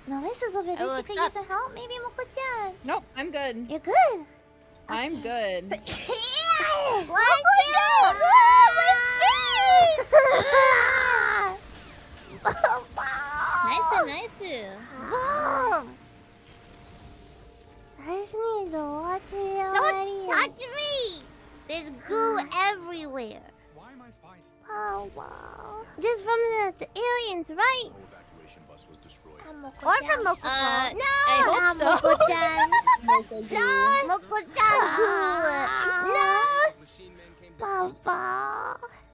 Novice is over there. Oh, She could use some help, maybe, Moko-chan. Nope, I'm good. You're good. I'm good. What's up? Nice. Mom! I just need to watch it already. Don't touch me! There's goo everywhere. Why am I fighting? Wow. Just from the aliens, right? The evacuation bus was destroyed. Or from Mococo. No! I hope so. Moko-chan. Mocogoo. No! Moko-chan goo! No! Machine man came back. Papa.